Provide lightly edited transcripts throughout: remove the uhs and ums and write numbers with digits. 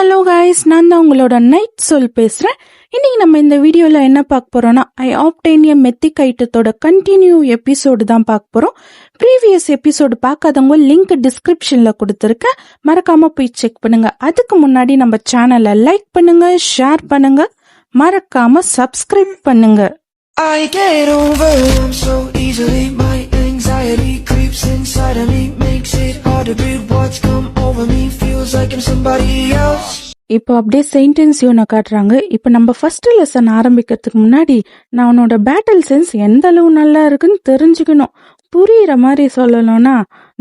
Hello guys, நான் தான் உங்களோட நைட் சொல் பேசுகிறேன். இன்னைக்கு நம்ம இந்த வீடியோவில் என்ன பார்க்க போகிறோன்னா, ஐ ஆப்டேனியம் மெத்திக் ஐட்டத்தோட கண்டினியூ எபிசோடு தான் பார்க்க போகிறோம். ப்ரீவியஸ் எபிசோடு பார்க்காதவங்க லிங்க் டிஸ்கிரிப்ஷனில் கொடுத்துருக்கேன், மறக்காமல் போய் செக் பண்ணுங்கள். அதுக்கு முன்னாடி நம்ம சேனலை லைக் பண்ணுங்கள், ஷேர் பண்ணுங்கள், மறக்காமல் சப்ஸ்கிரைப் பண்ணுங்கள். I get overwhelmed so easily. My anxiety creeps inside of me, makes it hard to breathe. What's come over me feels like I'm somebody else. இப்போ அப்படியே செயின்டென்ஸ் யூனை காட்டுறாங்க. இப்போ நம்ம ஃபர்ஸ்ட் லெசன் ஆரம்பிக்கிறதுக்கு முன்னாடி நான் அவனோட பேட்டில் சென்ஸ் எந்த அளவு நல்லா இருக்குன்னு தெரிஞ்சுக்கணும். புரியுற மாதிரி சொல்லணும்னா,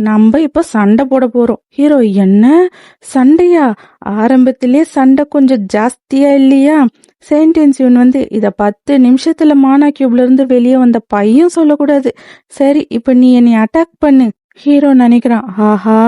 நம்ம இப்போ சண்டை போட போறோம். ஹீரோ, என்ன சண்டையா? ஆரம்பத்திலே சண்டை கொஞ்சம் ஜாஸ்தியா இல்லையா? செயின்டென்ஸ் யூன் இதை 10 நிமிஷத்துல மானா கியூப்ல இருந்து வெளியே வந்த பையன் சொல்லக்கூடாது. சரி, இப்போ நீ என்னை அட்டாக் பண்ணு. ஹீரோ நினைக்கிறான், ஆஹா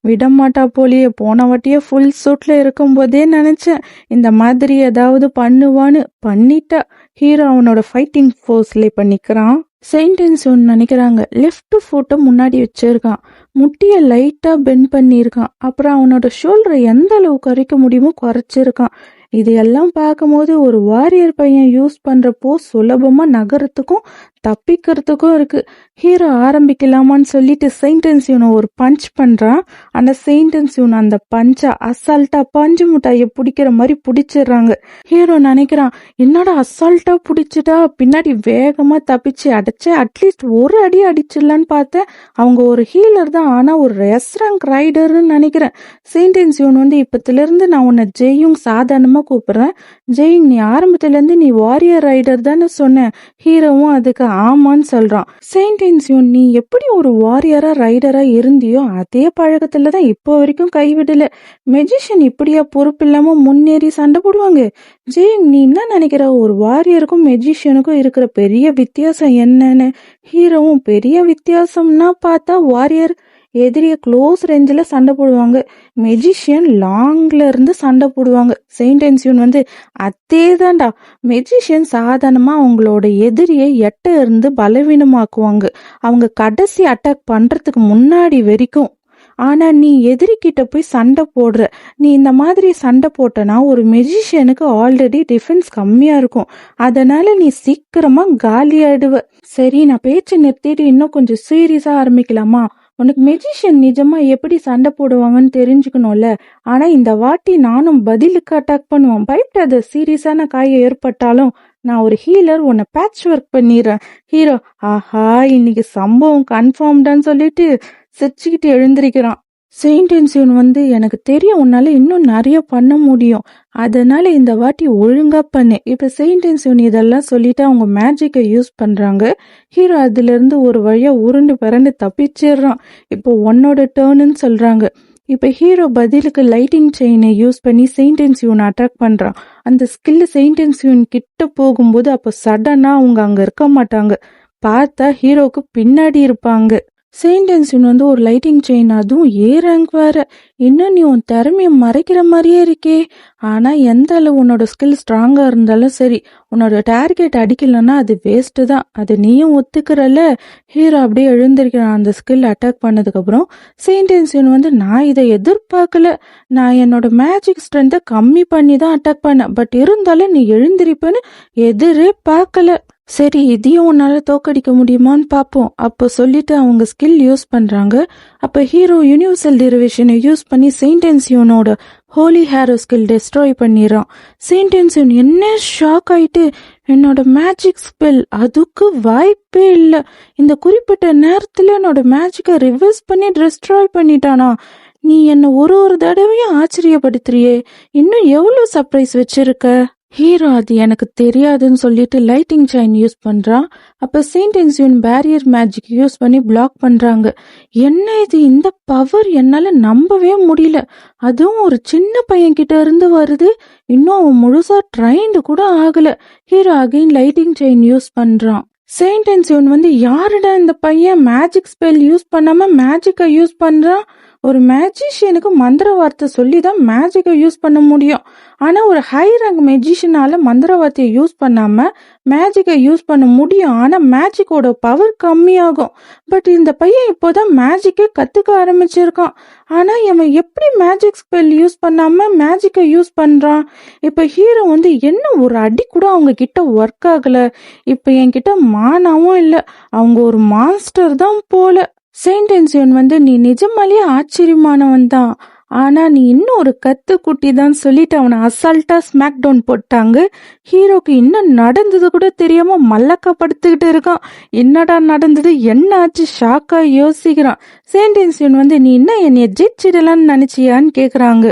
விடமாட்டா போலியே, போன வாட்டியே ஃபுல் சூட்ல இருக்கும் போதே நினைச்சேன் இந்த மாதிரி ஏதாவது பண்ணுவான்னு. பண்ணிட்டா. ஹீரோ அவனோட ஃபைட்டிங் ஃபோர்ஸ்ல இப்ப நிக்கிறான். செயின்டென்ஸ் நினைக்கிறாங்க, லெஃப்ட் ஃபுட்டை முன்னாடி வச்சிருக்கான், முட்டியை லைட்டா பெண்ட் பண்ணியிருக்கான், அப்புறம் அவனோட ஷோல்டரை எந்த அளவு குறைக்க முடியுமோ குறைச்சிருக்கான். இதையெல்லாம் பார்க்கும்போது ஒரு வாரியர் பையன் யூஸ் பண்றப்போ சுலபமா நகரத்துக்கும் தப்பிக்கிறதுக்கும் இருக்கு. ஹீரோ ஆரம்பிக்கலாமான்னு சொல்லிட்டு செயின்டென்ஸ் யூனை ஒரு பஞ்ச் பண்றான். ஆனா செயின்டென்ஸ் யூன் அந்த பஞ்சா அசால்ட்டா பஞ்சு முட்டாயை பிடிக்கிற மாதிரி பிடிச்சிடுறாங்க. ஹீரோ நினைக்கிறான், என்னடா அசால்ட்டா பிடிச்சிட்டா, பின்னாடி வேகமா தப்பிச்சு அடிச்சு அட்லீஸ்ட் ஒரு அடி அடிச்சிடலான்னு பார்த்தேன். அவங்க ஒரு ஹீலர் தான், ஆனா ஒரு ரெஸ்ரங்க் ரைடர்னு நினைக்கிறேன். செயின்டென்ஸ் யூன் இப்பத்துல இருந்து நான் உன்னை ஜெயும் சாதாரணமா கூப்பிடுறேன். ஜெயிங், நீ ஆரம்பத்துல இருந்து நீ வாரியர் ரைடர் தானே சொன்ன. ஹீரோவும் அதுக்கு ஆமான்னு சொல்றான். செயின்டென்ஸ் யூன், நீ எப்படி ஒரு வாரியரா ரைடரா இருந்தியோ அதே பழக்கத்துலதான் இப்போ வரைக்கும் கைவிடல. மெஜிஷியன் இப்படியா பொறுப்பு இல்லாம முன்னேறி சண்டை போடுவாங்க? ஜெயிங், நீ என்ன நினைக்கிற, ஒரு வாரியருக்கும் மெஜிஷியனுக்கும் இருக்கிற பெரிய வித்தியாசம் என்னன்னு? ஹீரோவும், பெரிய வித்தியாசம்னா பார்த்தா வாரியர் எதிரிய க்ளோஸ் ரேஞ்சில் சண்டை போடுவாங்க, மெஜிஷியன் லாங்ல இருந்து சண்டை போடுவாங்க. செயின்டென்ஸ் யூன் அதே தான்டா, மெஜிஷியன் சாதாரணமா அவங்களோட எதிரியை எட்ட இருந்து பலவீனமாக்குவாங்க அவங்க கடைசி அட்டாக் பண்றதுக்கு முன்னாடி வரைக்கும். ஆனா நீ எதிரிக்கிட்ட போய் சண்டை போடுற, நீ இந்த மாதிரி சண்டை போட்டனா ஒரு மெஜிஷியனுக்கு ஆல்ரெடி டிஃபென்ஸ் கம்மியா இருக்கும், அதனால நீ சீக்கிரமா காலியாயிடுவ. சரி, நான் பேச்சு நிறுத்திட்டு இன்னும் கொஞ்சம் சீரியஸா ஆரம்பிக்கலாமா? உனக்கு மெஜிஷியன் நிஜமா எப்படி சண்டை போடுவாங்கன்னு தெரிஞ்சுக்கணும்ல. ஆனா இந்த வாட்டி நானும் பதிலுக்கு அட்டாக் பண்ணுவேன், பயப்படாத. சீரியஸான காயம் ஏற்பட்டாலும் நான் ஒரு ஹீலர், உன்னை பேட்ச் ஒர்க் பண்ணிடுறேன். ஹீரோ, ஆஹா இன்னைக்கு சம்பவம் கன்ஃபார்ம்டான்னு சொல்லிட்டு சிரிச்சுக்கிட்டு எழுந்திருக்கிறான். செயின்டென்ஸ் யூன் எனக்கு தெரியும் உன்னால இன்னும் நிறைய பண்ண முடியும், அதனால இந்த வாட்டி ஒழுங்கா பண்ணு. இப்ப செயின்டென்ஸ் யூன் இதெல்லாம் சொல்லிட்டு அவங்க மேஜிக்கை யூஸ் பண்றாங்க. ஹீரோ அதுல இருந்து ஒரு வழியா உருண்டு பரண்டு தப்பிச்சிடுறான். இப்போ உன்னோட டேர்ன்னு சொல்றாங்க. இப்ப ஹீரோ பதிலுக்கு லைட்டிங் செயினை யூஸ் பண்ணி செயின்டென்ஸ் யூன் அட்டாக் பண்றான். அந்த ஸ்கில் செயின்டென்ஸ் யூன் கிட்ட போகும்போது அப்போ சடனா அவங்க அங்க இருக்க மாட்டாங்க, பார்த்தா ஹீரோக்கு பின்னாடி இருப்பாங்க. செயின்டென்ஸ் யூன் ஒரு லைட்டிங் செயின், அதுவும் ஏ ரேங்க் வேற. இன்னும் நீ உன் திறமைய மறைக்கிற மாதிரியே இருக்கே. ஆனா எந்த அளவு உன்னோட ஸ்கில் ஸ்ட்ராங்கா இருந்தாலும் சரி, உன்னோட டார்கெட் அடிக்கலன்னா அது வேஸ்ட் தான், அது நீயும் ஒத்துக்கிறல்ல. ஹீரோ அப்படியே எழுந்திருக்கிறான் அந்த ஸ்கில் அட்டாக் பண்ணதுக்கு அப்புறம். செயின்டென்ஸ் யூன் நான் இதை எதிர்பார்க்கல, நான் என்னோட மேஜிக் ஸ்ட்ரென்த்தை கம்மி பண்ணி தான் அட்டாக் பண்ணேன், பட் இருந்தாலும் நீ எழுந்திருப்பேன்னு எதிரே பார்க்கல. சரி, இதையும் உன்னால தோக்கடிக்க முடியுமான்னு பார்ப்போம். அப்போ சொல்லிட்டு அவங்க ஸ்கில் யூஸ் பண்றாங்க. அப்ப ஹீரோ யூனிவர்சல் டெரிவேஷனை யூஸ் பண்ணி செயின்டென்ஸ் யூனோட ஹோலி ஹேரோ ஸ்கில் டெஸ்ட்ராய் பண்ணிடுறான். செயின்டென்ஸ் யூன் என்ன ஷாக் ஆயிட்டு, என்னோட மேஜிக் ஸ்பெல், அதுக்கு வாய்ப்பே இல்லை, இந்த குறிப்பிட்ட நேரத்துல என்னோட மேஜிக்கை ரிவர்ஸ் பண்ணி டெஸ்ட்ராய் பண்ணிட்டானா? நீ என்ன ஒரு தடவையும் ஆச்சரியப்படுத்துறியே, இன்னும் எவ்வளவு சர்ப்ரைஸ் வச்சிருக்க? ஹீரோ, அது எனக்கு தெரியாதுன்னு சொல்லிட்டு லைட்டிங் செயின் யூஸ் பண்றான். அப்ப செயின்டென்ஸ் யூன் பேரியர் மேஜிக் யூஸ் பண்ணி பிளாக் பண்றாங்க. என்ன இது, இந்த பவர் என்னால நம்பவே முடியல, அதுவும் ஒரு சின்ன பையன் கிட்ட இருந்து வருது, இன்னும் அவன் முழுசா ட்ரைன்டு கூட ஆகல. Hero again lighting chain use பண்றான். செயின்டென்ஸ் யூன் யாருடா இந்த பையன், மேஜிக் ஸ்பெல் யூஸ் பண்ணாம மேஜிக்கை யூஸ் பண்றான், ஒரு மேஜிஷியனுக்கு மந்திர வார்த்தை சொல்லி தான் மேஜிக்கை யூஸ் பண்ண முடியும். ஆனா ஒரு ஹை ரேங்க் மேஜிஷியனால மந்திர வார்த்தையை யூஸ் பண்ணாம மேஜிக்கை யூஸ் பண்ண முடியும். ஆனா மேஜிக்கோட பவர் கம்மியாகும். பட் இந்த பையன் இப்போதான் மேஜிக்கே கத்துக்க ஆரம்பிச்சிருக்கான். ஆனா இவன் எப்படி மேஜிக் ஸ்பெல் யூஸ் பண்ணாம மேஜிக்கை யூஸ் பண்றான்? இப்ப ஹீரோ வந்து என்ன ஒரு அடி கூட அவங்க கிட்ட ஒர்க் ஆகல. இப்ப என்கிட்ட மானாவும் இல்ல, அவங்க ஒரு மான்ஸ்டர் தான் போல. செயின்டென்சியன் வந்து நீ நிஜமாலே ஆச்சரியமானவன் தான், ஆனா நீ இன்னும் ஒரு கத்து குட்டி தான் சொல்லிட்டு அவனை அசால்ட்டா ஸ்மாக் டவுன் போட்டாங்க. ஹீரோக்கு இன்னும் நடந்தது கூட தெரியாம மல்லக்கப்படுத்திக்கிட்டு இருக்கான். என்னடா நடந்தது, என்ன ஆச்சு, ஷாக்கா யோசிக்கிறான். செயின்டென்சியன் வந்து நீ என்ன என்னைய ஜெயிச்சிடலான்னு நினைச்சியான்னு கேக்குறாங்க.